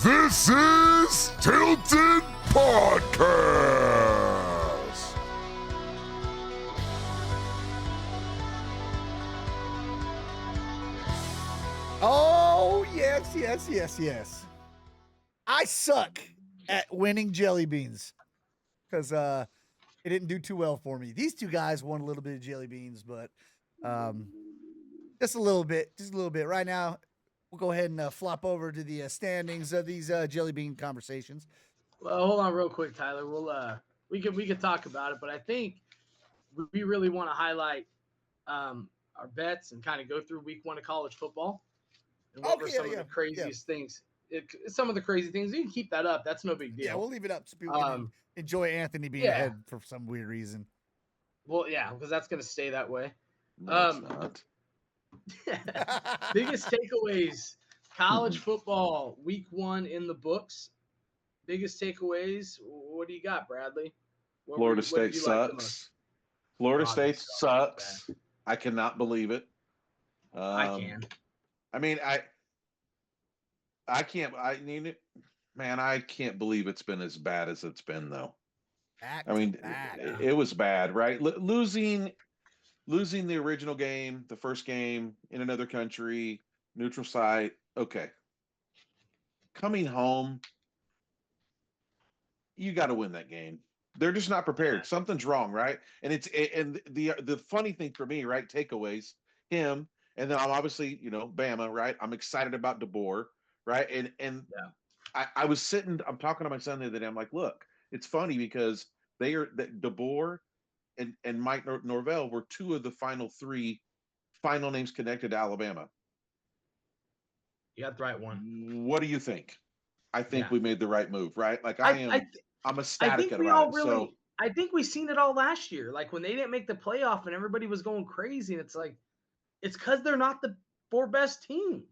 This is Tilted Podcast. Oh, yes. I suck at winning jelly beans because it didn't do too well for me. These two guys won a little bit of jelly beans, but just a little bit. Right now, we'll go ahead and flop over to the standings of these jelly bean conversations. Well, hold on real quick, Tyler. We could talk about it, but I think we really want to highlight our bets and kind of go through week 1 of college football and what were some of the craziest things. Some of the crazy things. You can keep that up. That's no big deal. Yeah, we'll leave it up so people can enjoy Anthony being ahead for some weird reason. Well, yeah, because that's going to stay that way. No, it's not. Biggest takeaways: college football week 1 in the books. Biggest takeaways. What do you got, Bradley? Florida State sucks. Florida State sucks. I cannot believe it. I can. I mean, I can't. I mean, man, I can't believe it's been as bad as it's been, though. I mean, it was bad, right? Losing the original game, the first game in another country, neutral site. Okay. Coming home, you got to win that game. They're just not prepared. Something's wrong, right? And the funny thing for me, right? Takeaways, him, and then I'm obviously, Bama, right? I'm excited about DeBoer, right? And I was I'm talking to my son the other day. I'm like, look, it's funny because DeBoer and Mike Norvell were 2 of the final 3 final names connected to Alabama. You got the right one. What do you think? I think we made the right move, right? Like I'm ecstatic about it. I think we seen it all last year. Like when they didn't make the playoff and everybody was going crazy, and it's like, it's because they're not the 4th best team.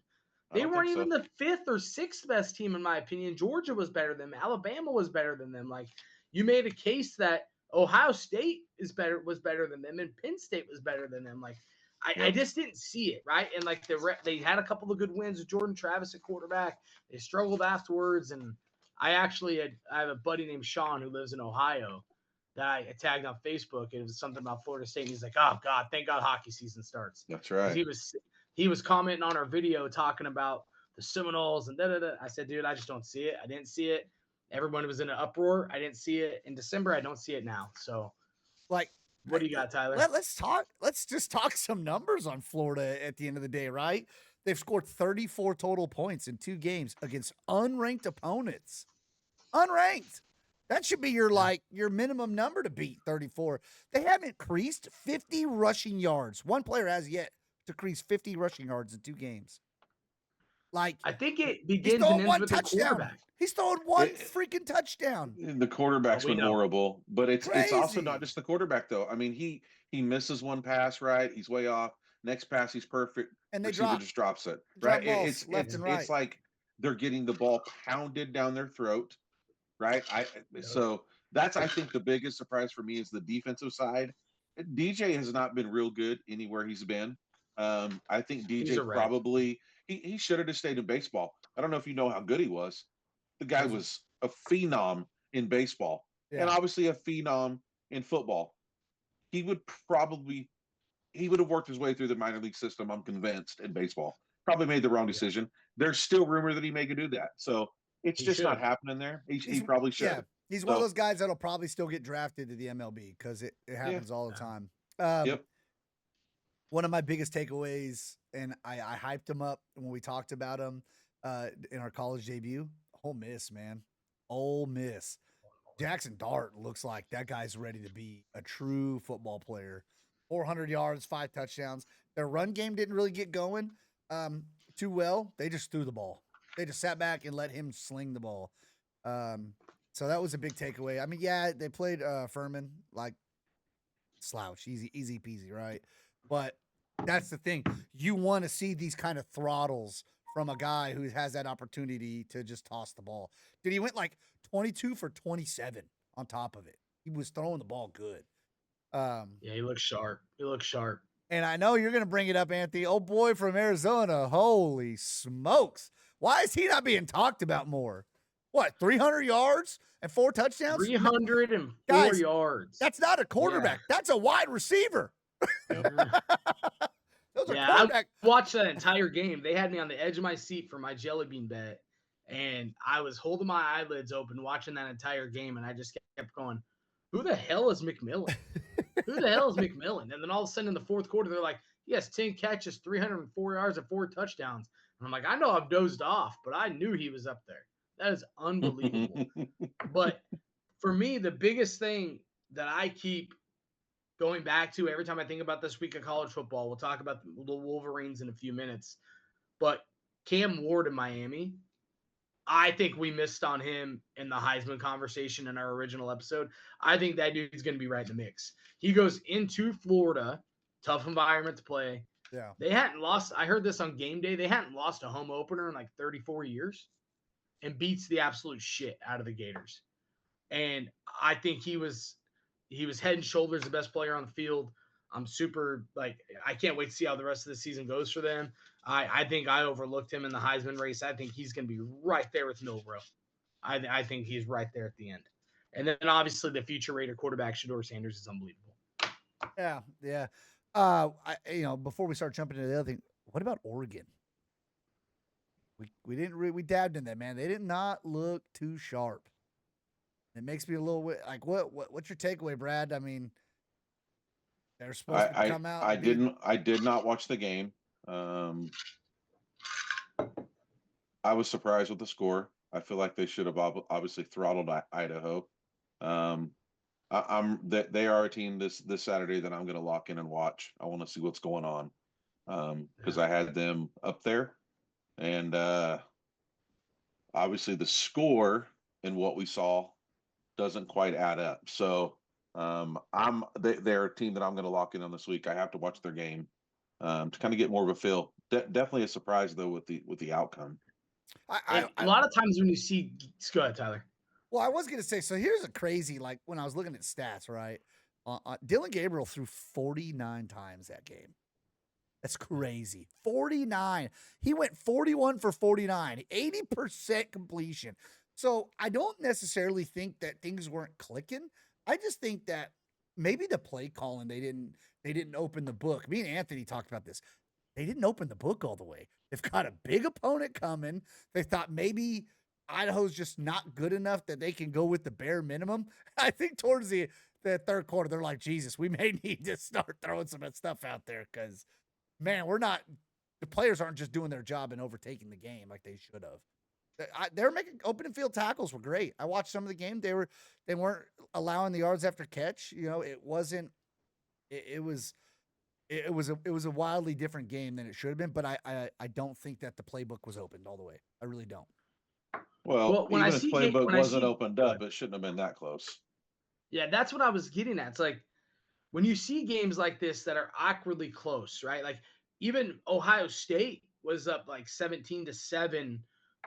They weren't even the 5th or 6th best team, in my opinion. Georgia was better than them. Alabama was better than them. Like, you made a case that Ohio State was better than them, and Penn State was better than them. Like, I just didn't see it, right? And like they had a couple of good wins with Jordan Travis at quarterback. They struggled afterwards, and I have a buddy named Sean who lives in Ohio that I tagged on Facebook. It was something about Florida State. And he's like, "Oh God, thank God hockey season starts." That's right. He was commenting on our video talking about the Seminoles and da. I said, "Dude, I just don't see it. I didn't see it. Everyone was in an uproar. I didn't see it in December. I don't see it now." So, like, what do you got, Tyler? Let's just talk some numbers on Florida at the end of the day, right? They've scored 34 total points in 2 games against unranked opponents. Unranked. That should be your minimum number to beat 34. They haven't increased 50 rushing yards. One player has yet to increase 50 rushing yards in 2 games. Like, I think it begins and ends with the quarterback. He's throwing one freaking touchdown. The quarterback's been horrible, but it's also not just the quarterback though. I mean, he misses one pass, right? He's way off. Next pass, he's perfect. And they just drops it, right? It's like they're getting the ball pounded down their throat, right? So that's, I think, the biggest surprise for me is the defensive side. DJ has not been real good anywhere he's been. I think DJ probably he should have just stayed in baseball. I don't know if you know how good he was. The guy was a phenom in baseball and obviously a phenom in football. He would have worked his way through the minor league system, I'm convinced, in baseball. Probably made the wrong decision. There's still rumor that he may do that. So it's just not happening there. He probably should. Yeah. He's one of those guys that'll probably still get drafted to the MLB because it happens all the time. One of my biggest takeaways, and I hyped him up when we talked about him in our college debut, Ole Miss, man. Ole Miss. Jackson Dart looks like that guy's ready to be a true football player. 400 yards, 5 touchdowns. Their run game didn't really get going too well. They just threw the ball. They just sat back and let him sling the ball. So that was a big takeaway. I mean, they played Furman like slouch, easy peasy, right? But that's the thing. You want to see these kind of throttles from a guy who has that opportunity to just toss the ball. Dude, he went like 22 for 27 on top of it. He was throwing the ball good. He looks sharp. And I know you're going to bring it up, Anthony. Oh, boy from Arizona. Holy smokes. Why is he not being talked about more? What, 300 yards and 4 touchdowns? 304 yards. That's not a quarterback. Yeah. That's a wide receiver. Those are quarterback. I watched that entire game. They had me on the edge of my seat for my jelly bean bet, and I was holding my eyelids open watching that entire game, and I just kept going, who the hell is McMillan? Who the hell is McMillan? And then all of a sudden in the fourth quarter, they're like, he has 10 catches, 304 yards, and 4 touchdowns. And I'm like, I know I've dozed off, but I knew he was up there. That is unbelievable. But for me, the biggest thing that I keep going back to every time I think about this week of college football, we'll talk about the Wolverines in a few minutes, but Cam Ward in Miami, I think we missed on him in the Heisman conversation in our original episode. I think that dude's going to be right in the mix. He goes into Florida, tough environment to play. Yeah. They hadn't lost. I heard this on game day. They hadn't lost a home opener in like 34 years and beats the absolute shit out of the Gators. And I think he was head and shoulders the best player on the field. I'm super, I can't wait to see how the rest of the season goes for them. I think I overlooked him in the Heisman race. I think he's going to be right there with Milroe. I think he's right there at the end. And then obviously the future Raider quarterback, Shedeur Sanders, is unbelievable. Yeah. Before we start jumping into the other thing, what about Oregon? We dabbed in that, man. They did not look too sharp. It makes me a little like, what's your takeaway, Brad? I mean, they're supposed to come out. I did not watch the game. I was surprised with the score. I feel like they should have obviously throttled Idaho. They are a team this Saturday that I'm going to lock in and watch. I want to see what's going on because I had them up there, and obviously the score and what we saw doesn't quite add up. So they're a team that I'm going to lock in on this week. I have to watch their game to kind of get more of a feel. Definitely a surprise though with the outcome. A lot of times when you see, go ahead, Tyler. Well, I was going to say, so here's a crazy, when I was looking at stats, right? Dylan Gabriel threw 49 times that game. That's crazy. 49. He went 41 for 49, 80% completion. So I don't necessarily think that things weren't clicking. I just think that maybe the play calling, they didn't open the book. Me and Anthony talked about this. They didn't open the book all the way. They've got a big opponent coming. They thought maybe Idaho's just not good enough that they can go with the bare minimum. I think towards the third quarter, they're like, Jesus, we may need to start throwing some stuff out there because, man, the players aren't just doing their job and overtaking the game like they should have. They were making open field tackles were great. I watched some of the game. They weren't allowing the yards after catch. It wasn't. It was a wildly different game than it should have been. But I don't think that the playbook was opened all the way. I really don't. Well when even if the playbook wasn't opened up, it shouldn't have been that close. Yeah, that's what I was getting at. It's like when you see games like this that are awkwardly close, right? Like even Ohio State was up like 17-7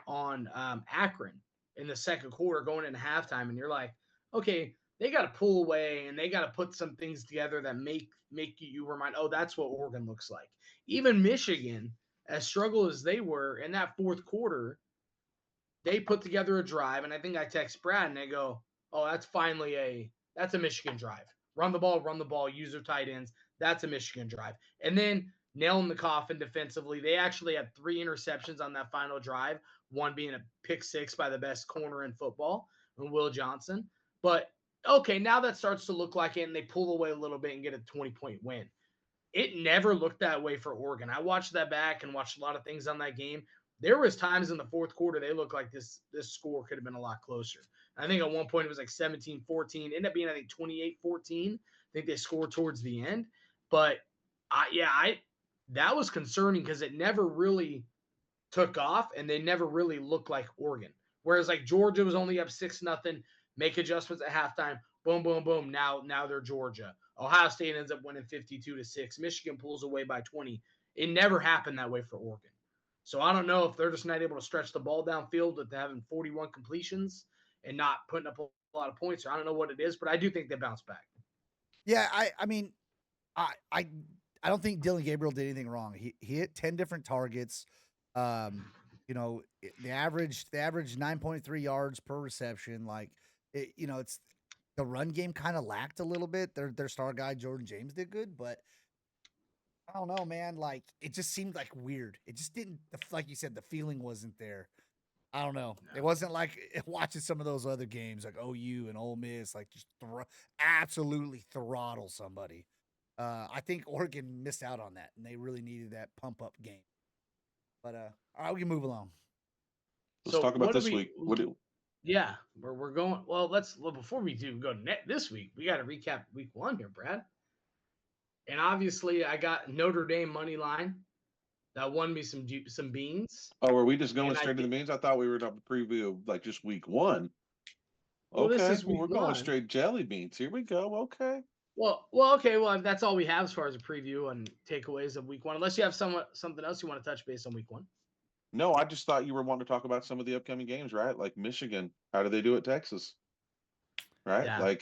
on Akron in the second quarter going into halftime, and you're like, okay, they got to pull away and they got to put some things together that make you remind, oh, that's what Oregon looks like. Even Michigan, as struggle as they were in that fourth quarter, they put together a drive, and I think I text Brad and I go, oh, that's a Michigan drive. Run the ball, use their tight ends. That's a Michigan drive. And then nail in the coffin defensively. They actually had 3 interceptions on that final drive, one being a pick 6 by the best corner in football, Will Johnson. But, okay, now that starts to look like it, and they pull away a little bit and get a 20-point win. It never looked that way for Oregon. I watched that back and watched a lot of things on that game. There was times in the fourth quarter they looked like this score could have been a lot closer. I think at one point it was like 17-14. Ended up being, I think, 28-14. I think they scored towards the end. But, that was concerning because it never really took off, and they never really looked like Oregon. Whereas, like, Georgia was only up 6-0, make adjustments at halftime, boom, boom, boom. Now they're Georgia. Ohio State ends up winning 52-6. Michigan pulls away by 20. It never happened that way for Oregon. So I don't know if they're just not able to stretch the ball downfield with having 41 completions and not putting up a lot of points, or I don't know what it is, but I do think they bounce back. Yeah, I mean, I don't think Dylan Gabriel did anything wrong. He hit 10 different targets. they averaged 9.3 yards per reception. Like, it's the run game kind of lacked a little bit. Their star guy Jordan James did good, but I don't know, man. Like, it just seemed like weird. It just didn't, like you said, the feeling wasn't there. I don't know. No. It wasn't like watching some of those other games like OU and Ole Miss, like just absolutely throttle somebody. I think Oregon missed out on that, and they really needed that pump up game. But all right, we can move along. Let's talk about this week. Yeah, we're going. Well, before we do go this week, we got to recap week 1 here, Brad. And obviously, I got Notre Dame money line. That won me some beans. Oh, are we just going straight to the beans? I thought we were going to preview like just week 1. Well, okay, this is we're going straight jelly beans. Here we go. Okay. Well, okay. Well, that's all we have as far as a preview and takeaways of week 1. Unless you have something else you want to touch base on week 1. No, I just thought you were wanting to talk about some of the upcoming games, right? Like Michigan. How do they do at Texas? Right? Yeah,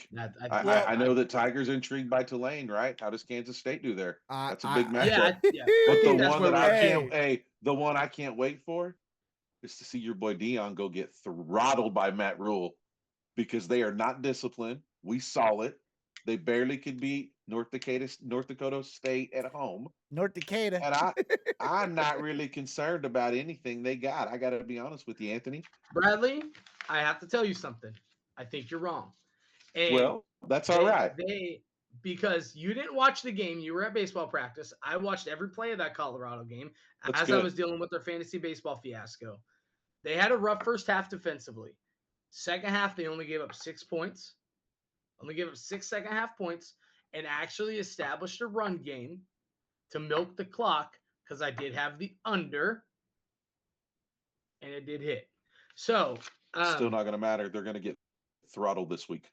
I know that Tiger's intrigued by Tulane, right? How does Kansas State do there? That's a big matchup. Yeah. But the one I can't wait for is to see your boy Dion go get throttled by Matt Rule, because they are not disciplined. We saw it. They barely could beat North Dakota State at home. North Dakota. And I'm not really concerned about anything they got. I got to be honest with you, Anthony. Bradley, I have to tell you something. I think you're wrong. And well, that's all right. Because you didn't watch the game. You were at baseball practice. I watched every play of that Colorado game I was dealing with their fantasy baseball fiasco. They had a rough first half defensively. Second half, they only gave up 6 points. Only gave up 6 second half points, and actually established a run game to milk the clock, because I did have the under, and it did hit. So still not going to matter. They're going to get throttled this week.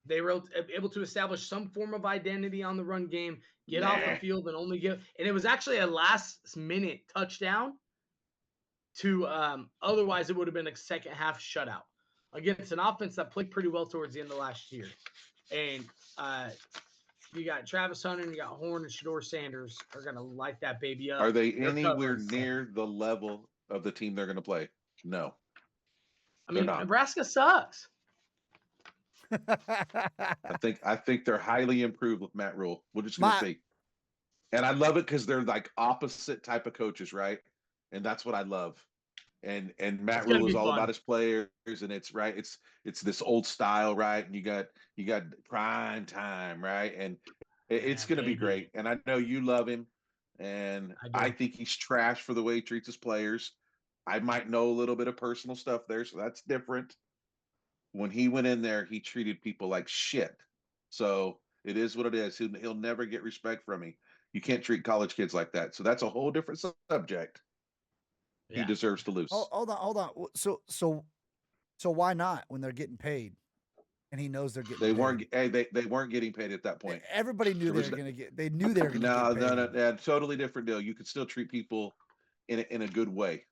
They were able to establish some form of identity on the run game, get off the field, and and it was actually a last-minute touchdown to otherwise it would have been a second half shutout against an offense that played pretty well towards the end of last year. And you got Travis Hunter and you got Horn and Shedeur Sanders are going to light that baby up. Are they anywhere near the level of the team they're going to play? No. I mean, Nebraska sucks. I think they're highly improved with Matt Rule. We're just going to see. And I love it because they're like opposite type of coaches, right? And that's what I love. And Matt Rule is all about his players, and it's right. It's this old style, right? And you got prime time, right? And it's going to be great. And I know you love him, and I think he's trash for the way he treats his players. I might know a little bit of personal stuff there, so that's different. When he went in there, he treated people like shit. So it is what it is. He'll never get respect from me. You can't treat college kids like that. So that's a whole different subject. Yeah. He deserves to lose. Hold on. So why not when they're getting paid, and he knows they're getting? They weren't getting paid at that point. Everybody knew they were going to get. They knew they were going to get paid. No, totally different deal. You could still treat people in a good way.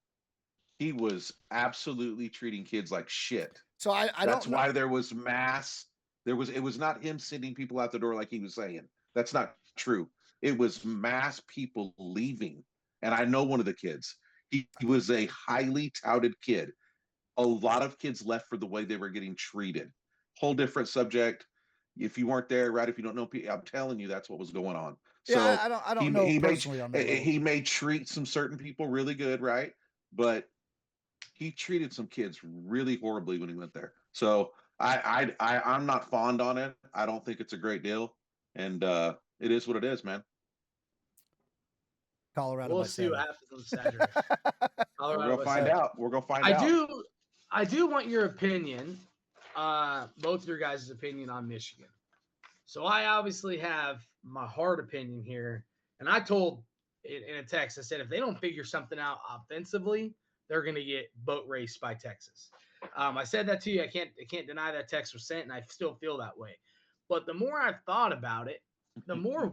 He was absolutely treating kids like shit. So that's why there was mass. It was not him sending people out the door like he was saying. That's not true. It was mass people leaving. And I know one of the kids. He was a highly touted kid. A lot of kids left for the way they were getting treated. Whole different subject. If you weren't there, right? If you don't know, I'm telling you, that's what was going on. So yeah, I don't know personally on that. He may treat some certain people really good, right? But he treated some kids really horribly when he went there. So I'm not fond on it. I don't think it's a great deal, and it is what it is, man. Colorado. We'll see what happens on Saturday. We're gonna find out. We're gonna find out. I do want your opinion, both your guys' opinion on Michigan. So I obviously have my hard opinion here, and I told in a text, I said if they don't figure something out offensively, they're going to get boat raced by Texas. I said that to you. I can't deny that text was sent, and I still feel that way. But the more I've thought about it, the more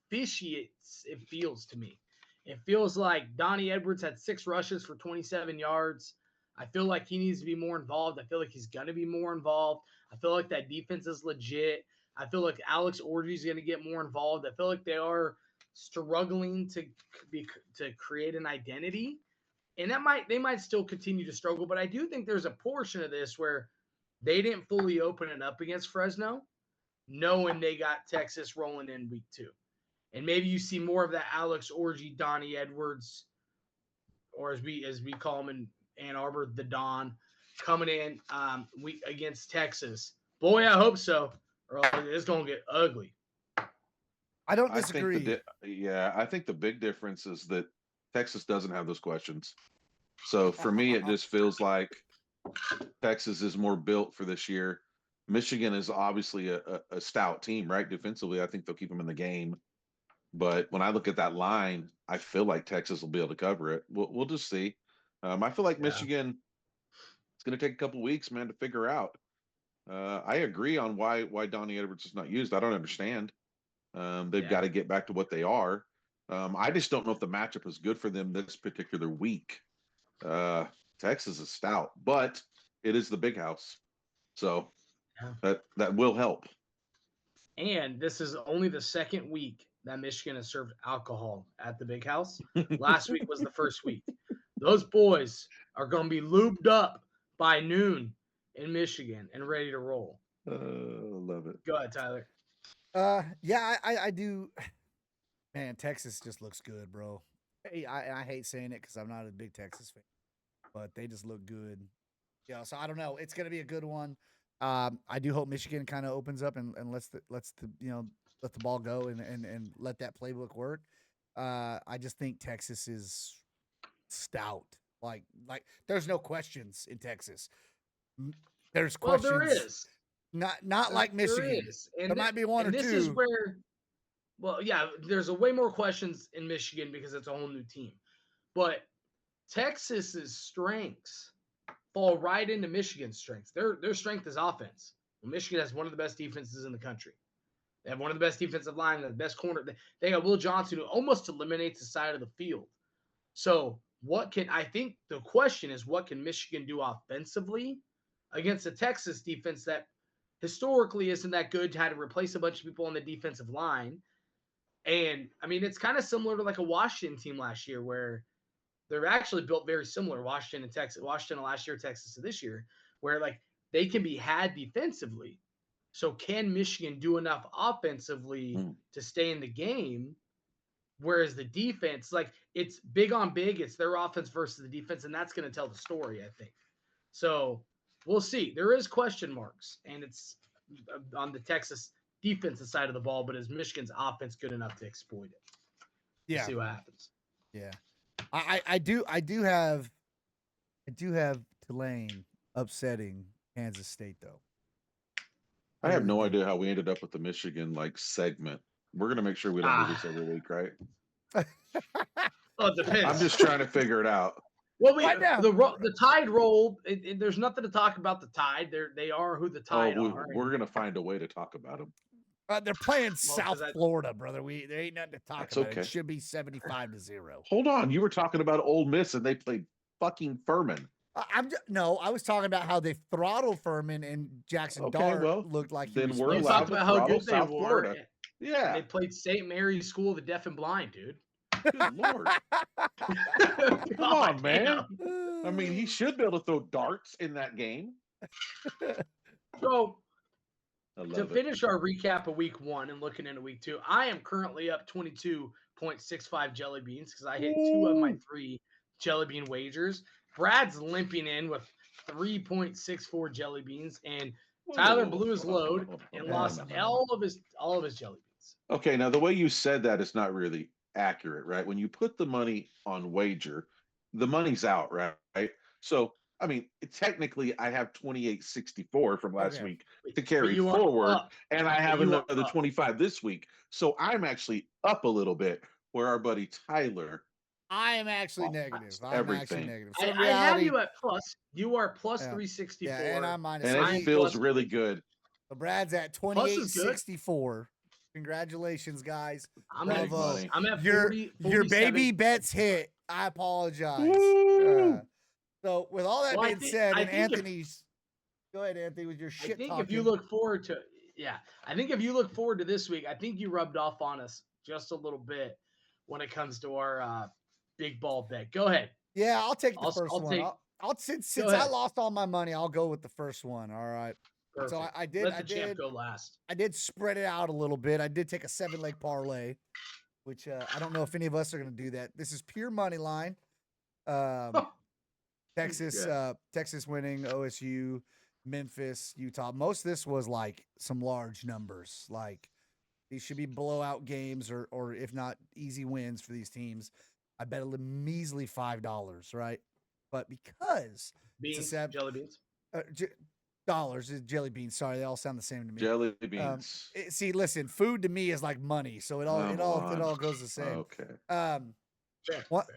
fishy it feels to me. It feels like Donnie Edwards had 6 rushes for 27 yards. I feel like he needs to be more involved. I feel like he's going to be more involved. I feel like that defense is legit. I feel like Alex Orji is going to get more involved. I feel like they are struggling to create an identity. And they might still continue to struggle, but I do think there's a portion of this where they didn't fully open it up against Fresno, knowing they got Texas rolling in week 2. And maybe you see more of that Alex Orji, Donnie Edwards, or as we call him in Ann Arbor, the Don, coming in against Texas. Boy, I hope so, or it's going to get ugly. I don't disagree. I think the big difference is that Texas doesn't have those questions. So for me, it just feels like Texas is more built for this year. Michigan is obviously a stout team, right? Defensively, I think they'll keep them in the game. But when I look at that line, I feel like Texas will be able to cover it. We'll just see. I feel like Michigan, it's going to take a couple weeks, man, to figure out. I agree on why Donnie Edwards is not used. I don't understand. They've got to get back to what they are. I just don't know if the matchup is good for them this particular week. Texas is stout, but it is the Big House. So that will help. And this is only the second week that Michigan has served alcohol at the Big House. Last week was the first week. Those boys are going to be lubed up by noon in Michigan and ready to roll. Love it. Go ahead, Tyler. I do. Man, Texas just looks good, bro. Hey, I hate saying it because I'm not a big Texas fan, but they just look good. Yeah, so I don't know. It's gonna be a good one. I do hope Michigan kind of opens up and lets the let the ball go and let that playbook work. I just think Texas is stout. Like there's no questions in Texas. There's questions. Well, there is. Not like Michigan. There might be one or two. This is where, there's a way more questions in Michigan because it's a whole new team. But Texas's strengths fall right into Michigan's strengths. Their strength is offense. Well, Michigan has one of the best defenses in the country. They have one of the best defensive line, the best corner. They got Will Johnson, who almost eliminates the side of the field. So I think the question is, what can Michigan do offensively against a Texas defense that historically isn't that good, had to replace a bunch of people on the defensive line? And I mean, it's kind of similar to like a Washington team last year where they're actually built very similar, Washington and Texas, Washington last year, Texas this year, where like they can be had defensively. So can Michigan do enough offensively to stay in the game? Whereas the defense, like it's big on big, it's their offense versus the defense, and that's going to tell the story, I think. So we'll see. There is question marks, and it's on the Texas defensive side of the ball, but is Michigan's offense good enough to exploit it? Yeah. We'll see what happens. Yeah. I do have Tulane upsetting Kansas State though. I have no idea how we ended up with the Michigan segment. We're gonna make sure we don't do this every week, right? Well, it depends. I'm just trying to figure it out. Well, the Tide rolled. There's nothing to talk about the Tide. They are who the Tide are. We're gonna find a way to talk about them. They're playing South Florida, brother. There ain't nothing to talk about. Okay. It should be 75-0. Hold on, you were talking about Ole Miss and they played fucking Furman. I was talking about how they throttled Furman and Jackson Dart looked like he was. We're talking about how good they were. Yeah, they played St. Mary's School of the Deaf and Blind, dude. Good Lord. Come on, man. I mean, he should be able to throw darts in that game. So, to finish our recap of week 1 and looking into week 2, I am currently up 22.65 jelly beans because I hit 2 of my 3 jelly bean wagers. Brad's limping in with 3.64 jelly beans, and Tyler blew his load and lost all of his jelly beans. Okay, now the way you said that is not really accurate, right? When you put the money on wager, the money's out, right? So, I mean, technically, I have 28.64 from last week to carry forward, and I have another 25 this week. So I'm actually up a little bit. Where our buddy Tyler, I am actually negative. Everything. So I have you at plus. You are plus 364. Yeah, and I'm minus. And it feels really good. So Brad's at 28.64. Congratulations, guys. I'm at 40. Your baby bets hit. I apologize. So with all that being said, and Anthony's, go ahead, Anthony, with your shit. I think talking. If you look forward to, I think if you look forward to this week, I think you rubbed off on us just a little bit when it comes to our big ball bet. Go ahead. Yeah, I'll take the first one. I'll since I lost all my money, I'll go with the first one. All right. Perfect. So I did. Let the champ go last. I did spread it out a little bit. I did take a 7-leg parlay, which I don't know if any of us are going to do that. This is pure money line. Texas, Texas winning, OSU, Memphis, Utah. Most of this was like some large numbers. Like these should be blowout games, or if not easy wins for these teams. I bet a measly $5, right? But because jelly beans. Dollars is jelly beans. Sorry, they all sound the same to me. Jelly beans. See, listen, food to me is like money, so it all goes the same. Okay.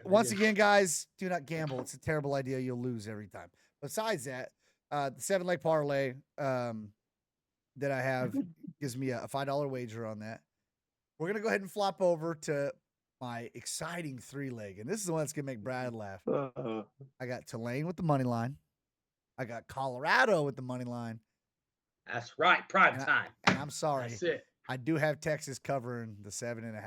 Once again, guys, do not gamble. It's a terrible idea. You'll lose every time. Besides that, the 7-leg parlay that I have gives me a $5 wager on that. We're gonna go ahead and flop over to my exciting 3-leg, and this is the one that's gonna make Brad laugh. I got Tulane with the money line. I got Colorado with the money line. That's right, prime time. And I'm sorry, that's it. I do have Texas covering the 7.5.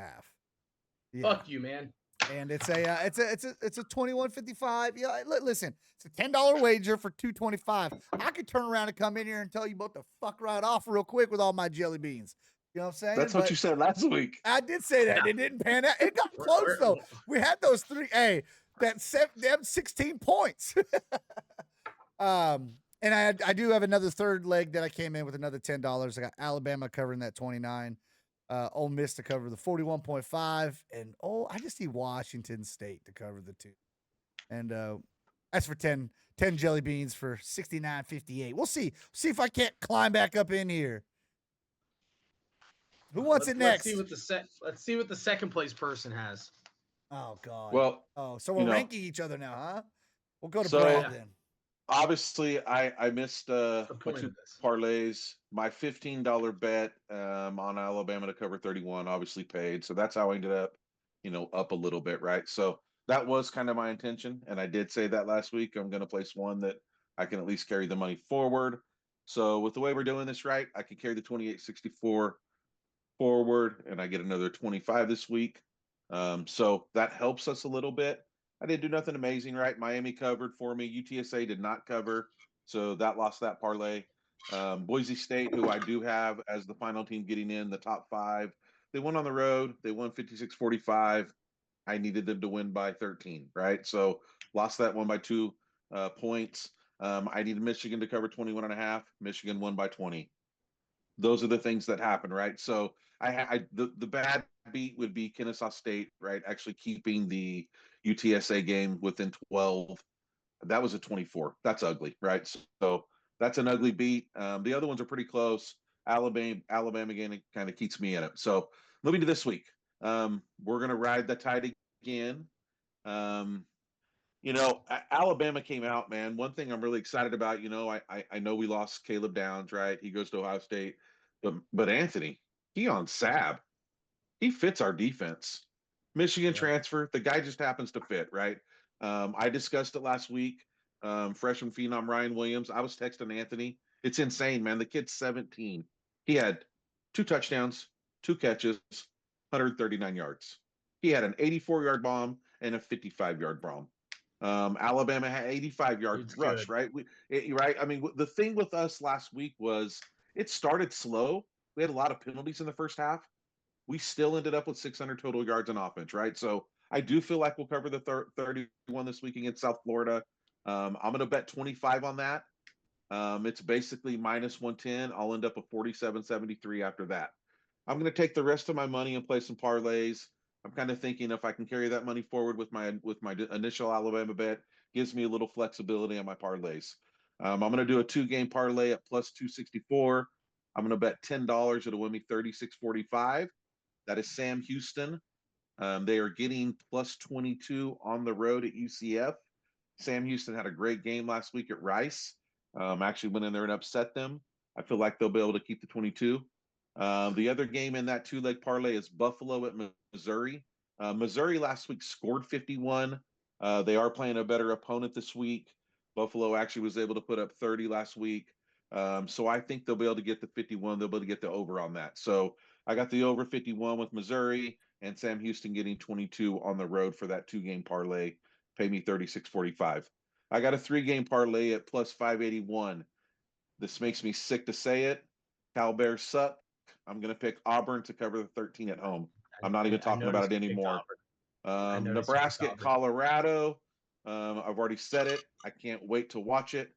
Yeah. Fuck you, man. And it's a 21.55. Yeah, listen, it's a $10 wager for $2.25. I could turn around and come in here and tell you both to fuck right off real quick with all my jelly beans. You know what I'm saying? That's what you said last week. I did say that. It didn't pan out. It got close though. We had those three. Hey, them 16 points. And I do have another 3rd leg that I came in with another $10. I got Alabama covering that 29. Ole Miss to cover the 41.5, and I just need Washington State to cover the 2. And that's for 10 jelly beans for 69.58. We'll see if I can't climb back up in here. Who wants it next? Let's see what the second place person has. Oh God. Well, so we're ranking each other now, huh? We'll go to Brad then. Obviously, I missed my 2 parlays. My $15 bet on Alabama to cover 31 obviously paid. So that's how I ended up, up a little bit, right? So that was kind of my intention. And I did say that last week. I'm going to place one that I can at least carry the money forward. So with the way we're doing this, right, I could carry the 28.64 forward, and I get another 25 this week. So that helps us a little bit. I didn't do nothing amazing, right? Miami covered for me. UTSA did not cover, so that lost that parlay. Boise State, who I do have as the final team getting in the top 5, they won on the road. They won 56-45. I needed them to win by 13, right? So lost that one by 2 points. I needed Michigan to cover 21.5. Michigan won by 20. Those are the things that happen, right? So the bad beat would be Kennesaw State, right? Actually keeping the UTSA game within 12. That was a 24. That's ugly, right? So that's an ugly beat. The other ones are pretty close. Alabama game kind of keeps me in it. So moving to this week, we're gonna ride the tide again. Alabama came out, man. One thing I'm really excited about, I know we lost Caleb Downs, right? He goes to Ohio State, but Anthony, he on SAB. He fits our defense. Michigan transfer, the guy just happens to fit, right? I discussed it last week. Freshman phenom Ryan Williams. I was texting Anthony. It's insane, man. The kid's 17. He had 2 touchdowns, 2 catches, 139 yards. He had an 84-yard bomb and a 55-yard bomb. Alabama had 85-yard rush, right? Right. I mean, the thing with us last week was it started slow. We had a lot of penalties in the first half. We still ended up with 600 total yards in offense, right? So I do feel like we'll cover the 31 this week against South Florida. I'm going to bet 25 on that. It's basically minus 110. I'll end up with 47.73 after that. I'm going to take the rest of my money and play some parlays. I'm kind of thinking if I can carry that money forward with my initial Alabama bet, gives me a little flexibility on my parlays. I'm going to do a 2-game parlay at plus 264. I'm going to bet $10. It'll win me 36.45. That is Sam Houston. They are getting plus 22 on the road at UCF. Sam Houston had a great game last week at Rice. Actually went in there and upset them. I feel like they'll be able to keep the 22. The other game in that 2-leg parlay is Buffalo at Missouri. Missouri last week scored 51. They are playing a better opponent this week. Buffalo actually was able to put up 30 last week. So I think they'll be able to get the 51. They'll be able to get the over on that. So I got the over 51 with Missouri and Sam Houston getting 22 on the road for that 2-game parlay. pay me 36.45. I got a 3-game parlay at plus 581. This makes me sick to say it. Cal Bears suck. I'm going to pick Auburn to cover the 13 at home. I'm not even talking about it anymore. Nebraska at Colorado. I've already said it. I can't wait to watch it.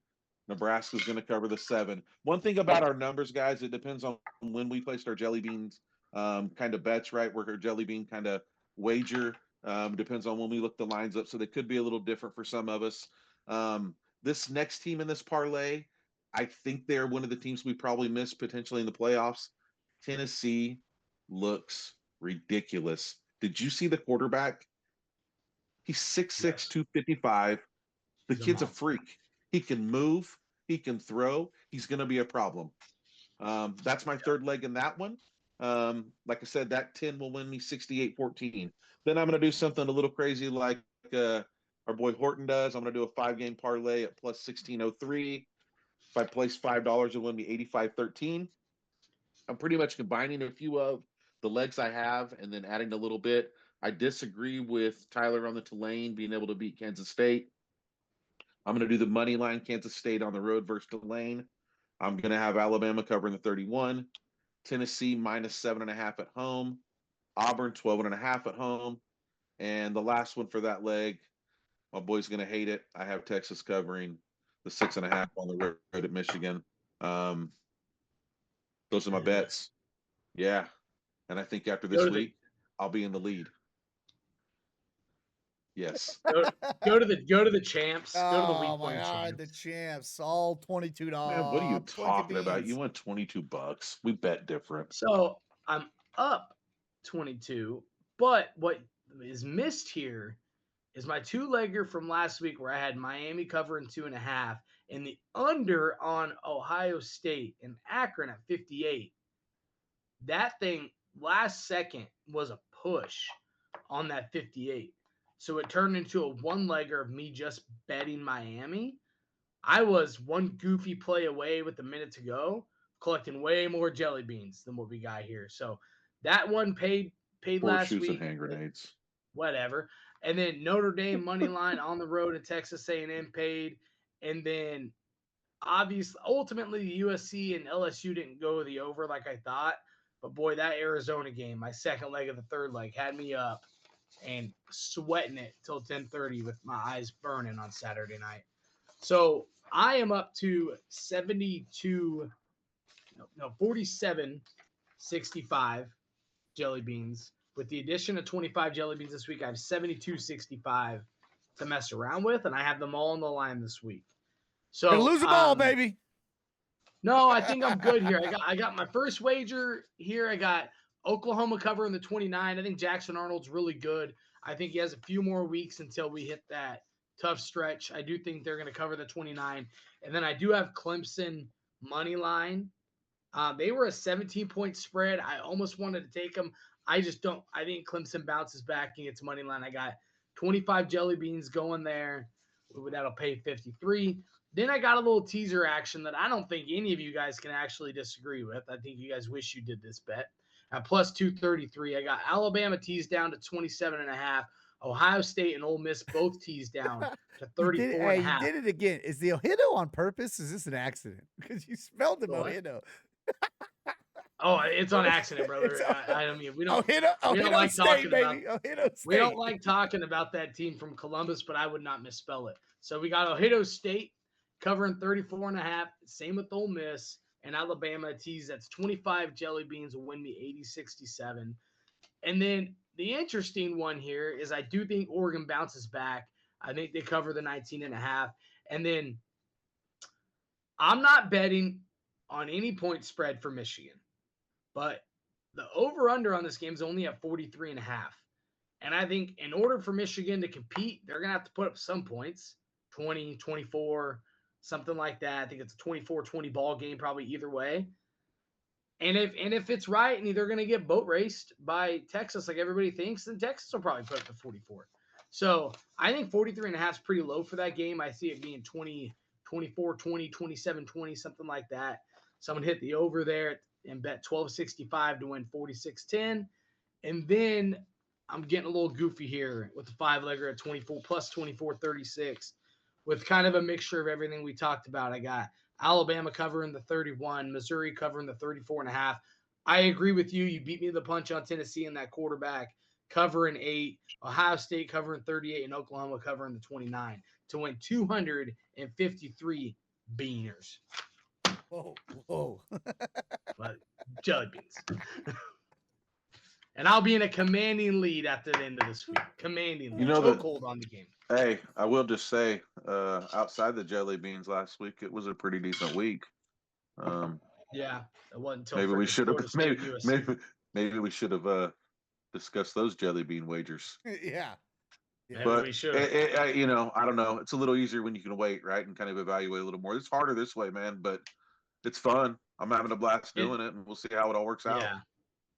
Nebraska's going to cover the 7. One thing about our numbers, guys, it depends on when we placed our jelly beans kind of bets, right? We're a jelly bean kind of wager. Depends on when we look the lines up. So they could be a little different for some of us. This next team in this parlay, I think they're one of the teams we probably missed potentially in the playoffs. Tennessee looks ridiculous. Did you see the quarterback? He's 6'6", yes. 255. The kid's a freak. He can move. He can throw. He's going to be a problem. That's my third leg in that one. Like I said, that 10 will win me 68-14. Then I'm going to do something a little crazy like our boy Horton does. I'm going to do a 5-game parlay at plus 1603. If I place $5, it'll win me 85-13. I'm pretty much combining a few of the legs I have and then adding a little bit. I disagree with Tyler on the Tulane being able to beat Kansas State. I'm going to do the money line Kansas State on the road versus Tulane. I'm going to have Alabama covering the 31. Tennessee minus 7.5 at home. Auburn 12.5 at home. And the last one for that leg, my boy's going to hate it. I have Texas covering the 6.5 on the road at Michigan. Those are my bets. Yeah. And I think after this week, I'll be in the lead. Yes. Go to the champs. Go to the week one. Oh my God, the champs! All $22. Man, what are you talking about? You won $22. We bet different. So I'm up 22, but what is missed here is my 2-legger from last week where I had Miami covering 2.5 and the under on Ohio State and Akron at 58. That thing last second was a push on that 58. So it turned into a 1-legger of me just betting Miami. I was one goofy play away with a minute to go, collecting way more jelly beans than what we got here. So that one paid last week. And hand grenades. Whatever. And then Notre Dame money line on the road at Texas A&M paid. And then obviously, ultimately, USC and LSU didn't go the over like I thought. But boy, that Arizona game, my second leg of the third leg, had me up and sweating it till 10:30 with my eyes burning on Saturday night. So I am up to 47.65 jelly beans. With the addition of 25 jelly beans this week, I have 72.65 to mess around with, and I have them all on the line this week. So gonna lose them all, baby. No, I think I'm good here. I got my first wager here. I got Oklahoma covering the 29. I think Jackson Arnold's really good. I think he has a few more weeks until we hit that tough stretch. I do think they're going to cover the 29. And then I do have Clemson money line. They were a 17-point spread. I almost wanted to take them. I just don't. I think Clemson bounces back and gets money line. I got 25 jelly beans going there. That'll pay 53. Then I got a little teaser action that I don't think any of you guys can actually disagree with. I think you guys wish you did this bet. At plus 233, I got Alabama teased down to 27.5. Ohio State and Ole Miss both teased down to 34.5. You did it again. Is the Ojito on purpose? Is this an accident? Because you spelled the Ojito. Oh, it's on accident, brother. I mean, we don't like talking about. We don't like talking about that team from Columbus, but I would not misspell it. So we got Ohio State covering 34.5. Same with Ole Miss and Alabama tease. That's 25 jelly beans will win me 80-67. And then the interesting one here is I do think Oregon bounces back. I think they cover the 19.5. And then I'm not betting on any point spread for Michigan. But the over-under on this game is only at 43.5. And I think in order for Michigan to compete, they're going to have to put up some points, 20, 24, something like that. I think it's a 24-20 ball game, probably either way. And if it's right and they're going to get boat raced by Texas like everybody thinks, then Texas will probably put up to 44. So I think 43.5 is pretty low for that game. I see it being 20, 24-20, 27-20, something like that. Someone hit the over there and bet 12.65 to win 46.10. And then I'm getting a little goofy here with the 5-legger at 24 plus 24-36 with kind of a mixture of everything we talked about. I got Alabama covering the 31, Missouri covering the 34.5. I agree with you. You beat me to the punch on Tennessee and that quarterback covering 8, Ohio State covering 38, and Oklahoma covering the 29 to win 253 beaners. Whoa. But jelly beans. And I'll be in a commanding lead after the end of this week. Commanding lead. You know, cold on the game. Hey, I will just say, outside the jelly beans last week, it was a pretty decent week. Yeah, it wasn't until maybe we should have maybe we should have discussed those jelly bean wagers. Yeah. But we should. You know, I don't know. It's a little easier when you can wait, right, and kind of evaluate a little more. It's harder this way, man, but it's fun. I'm having a blast doing it, and we'll see how it all works out. Yeah.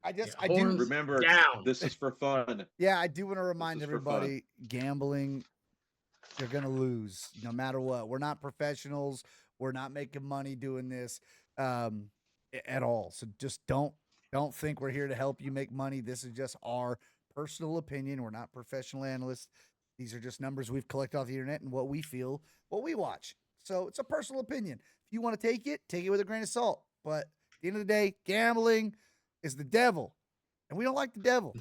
I do remember this is for fun. Yeah, I do want to remind everybody, gambling, you're gonna lose no matter what. We're not professionals. We're not making money doing this at all. So just don't think we're here to help you make money. This is just our personal opinion. We're not professional analysts. These are just numbers we've collected off the internet and what we feel, what we watch. So it's a personal opinion. If you want to take it with a grain of salt. But at the end of the day, gambling is the devil, and we don't like the devil.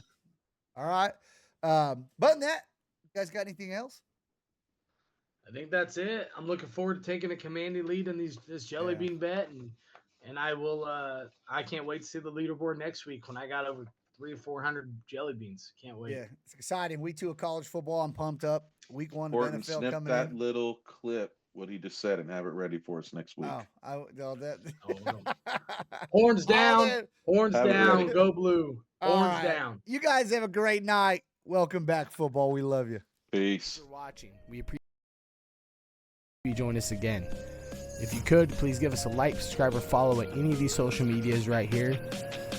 All right. But in that, you guys got anything else? I think that's it. I'm looking forward to taking a commanding lead in this jelly bean bet, and I will. I can't wait to see the leaderboard next week when I got over 300 or 400 jelly beans. Can't wait. Yeah, it's exciting. Week 2 of college football. I'm pumped up. Week 1 of NFL snip coming that in. little clip, what he just said, and have it ready for us next week. Horns down. Horns down. Go blue. Horns down. You guys have a great night. Welcome back, football. We love you. Peace. Thanks for watching. We appreciate you join us again. If you could, please give us a like, subscribe, or follow at any of these social medias right here.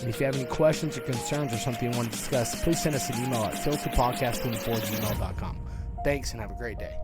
And if you have any questions or concerns or something you want to discuss, please send us an email at tiltedpodcast24@gmail.com. Thanks and have a great day.